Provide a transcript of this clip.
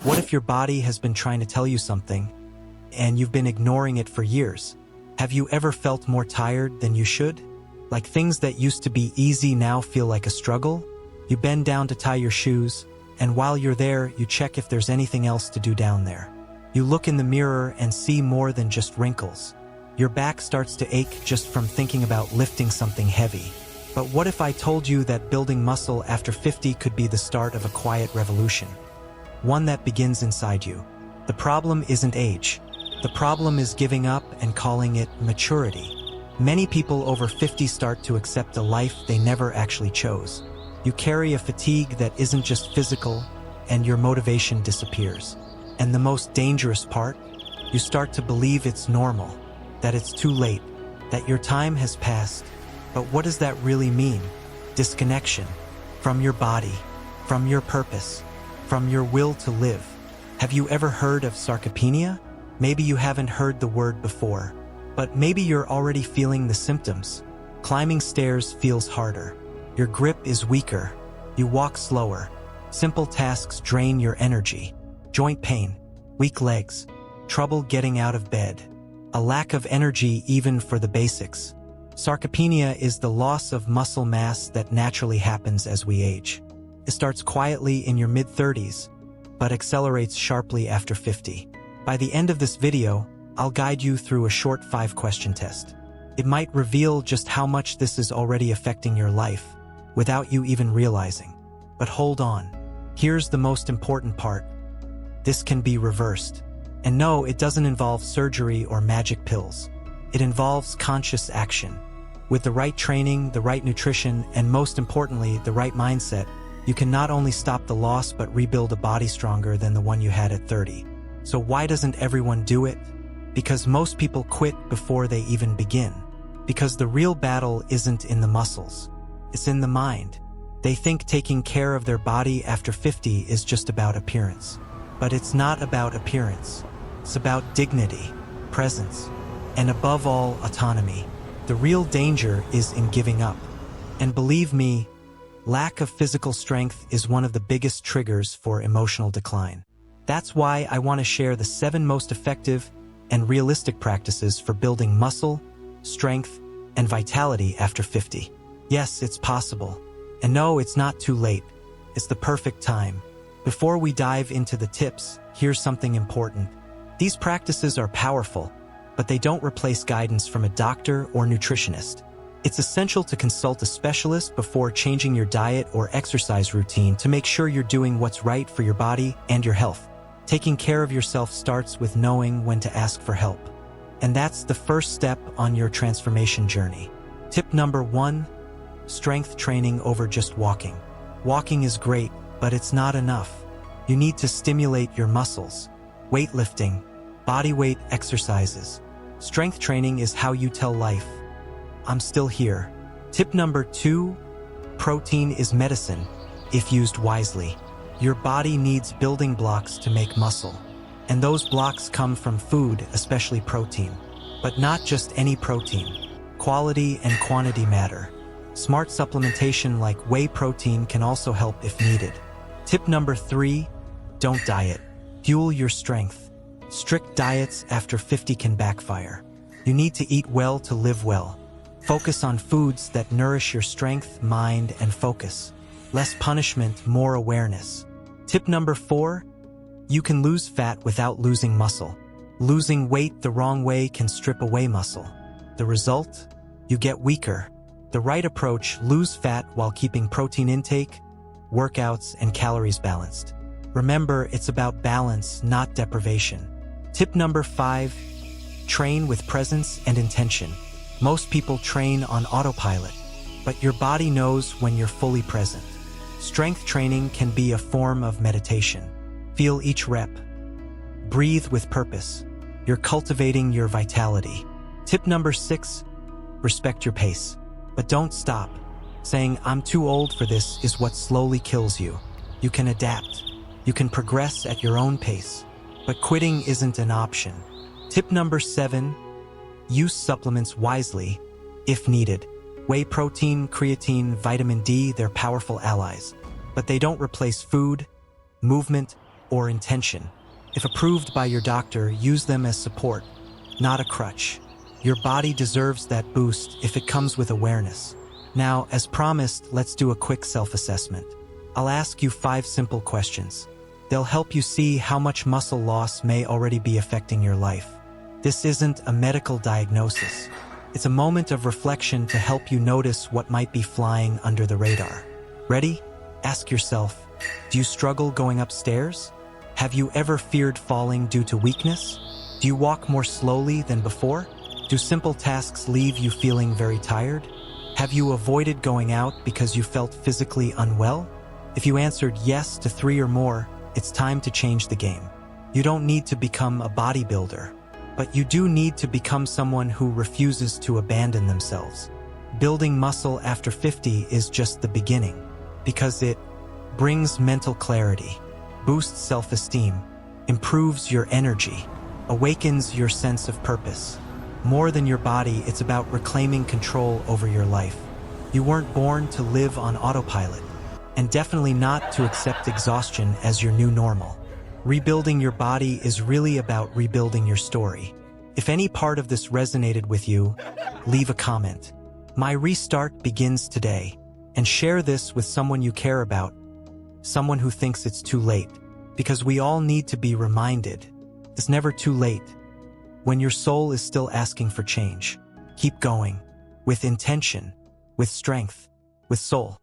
What if your body has been trying to tell you something, and you've been ignoring it for years? Have you ever felt more tired than you should? Like things that used to be easy now feel like a struggle? You bend down to tie your shoes, and while you're there, you check if there's anything else to do down there. You look in the mirror and see more than just wrinkles. Your back starts to ache just from thinking about lifting something heavy. But what if I told you that building muscle after 50 could be the start of a quiet revolution? One that begins inside you. The problem isn't age. The problem is giving up and calling it maturity. Many people over 50 start to accept a life they never actually chose. You carry a fatigue that isn't just physical, and your motivation disappears. And the most dangerous part, you start to believe it's normal, that it's too late, that your time has passed. But what does that really mean? Disconnection from your body, from your purpose, from your will to live. Have you ever heard of sarcopenia? Maybe you haven't heard the word before, but maybe you're already feeling the symptoms. Climbing stairs feels harder. Your grip is weaker. You walk slower. Simple tasks drain your energy. Joint pain, weak legs, trouble getting out of bed, a lack of energy even for the basics. Sarcopenia is the loss of muscle mass that naturally happens as we age. It starts quietly in your mid-30s, but accelerates sharply after 50. By the end of this video, I'll guide you through a short 5-question test. It might reveal just how much this is already affecting your life, without you even realizing. But hold on. Here's the most important part. This can be reversed. And no, it doesn't involve surgery or magic pills. It involves conscious action. With the right training, the right nutrition, and most importantly, the right mindset, you can not only stop the loss but rebuild a body stronger than the one you had at 30. So why doesn't everyone do it? Because most people quit before they even begin. Because the real battle isn't in the muscles. It's in the mind. They think taking care of their body after 50 is just about appearance. But it's not about appearance. It's about dignity, presence, and above all, autonomy. The real danger is in giving up. And believe me, lack of physical strength is one of the biggest triggers for emotional decline. That's why I want to share the 7 most effective and realistic practices for building muscle, strength, and vitality after 50. Yes, it's possible. And no, it's not too late. It's the perfect time. Before we dive into the tips, here's something important. These practices are powerful, but they don't replace guidance from a doctor or nutritionist. It's essential to consult a specialist before changing your diet or exercise routine to make sure you're doing what's right for your body and your health. Taking care of yourself starts with knowing when to ask for help. And that's the first step on your transformation journey. Tip number 1, strength training over just walking. Walking is great, but it's not enough. You need to stimulate your muscles. Weightlifting, body weight exercises. Strength training is how you tell life, I'm still here. Tip number 2, protein is medicine, if used wisely. Your body needs building blocks to make muscle. And those blocks come from food, especially protein. But not just any protein. Quality and quantity matter. Smart supplementation like whey protein can also help if needed. Tip number 3, don't diet. Fuel your strength. Strict diets after 50 can backfire. You need to eat well to live well. Focus on foods that nourish your strength, mind, and focus. Less punishment, more awareness. Tip number 4, you can lose fat without losing muscle. Losing weight the wrong way can strip away muscle. The result? You get weaker. The right approach, lose fat while keeping protein intake, workouts, and calories balanced. Remember, it's about balance, not deprivation. Tip number 5, train with presence and intention. Most people train on autopilot, but your body knows when you're fully present. Strength training can be a form of meditation. Feel each rep. Breathe with purpose. You're cultivating your vitality. Tip number 6, respect your pace. But don't stop. Saying, I'm too old for this is what slowly kills you. You can adapt. You can progress at your own pace. But quitting isn't an option. Tip number 7, use supplements wisely, if needed. Whey protein, creatine, vitamin D, they're powerful allies. But they don't replace food, movement, or intention. If approved by your doctor, use them as support, not a crutch. Your body deserves that boost if it comes with awareness. Now, as promised, let's do a quick self-assessment. I'll ask you 5 simple questions. They'll help you see how much muscle loss may already be affecting your life. This isn't a medical diagnosis. It's a moment of reflection to help you notice what might be flying under the radar. Ready? Ask yourself, do you struggle going upstairs? Have you ever feared falling due to weakness? Do you walk more slowly than before? Do simple tasks leave you feeling very tired? Have you avoided going out because you felt physically unwell? If you answered yes to 3 or more, it's time to change the game. You don't need to become a bodybuilder, but you do need to become someone who refuses to abandon themselves. Building muscle after 50 is just the beginning, because it brings mental clarity, boosts self-esteem, improves your energy, awakens your sense of purpose. More than your body, it's about reclaiming control over your life. You weren't born to live on autopilot, and definitely not to accept exhaustion as your new normal. Rebuilding your body is really about rebuilding your story. If any part of this resonated with you, leave a comment. My restart begins today, and share this with someone you care about, someone who thinks it's too late, because we all need to be reminded it's never too late. When your soul is still asking for change, keep going, with intention, with strength, with soul.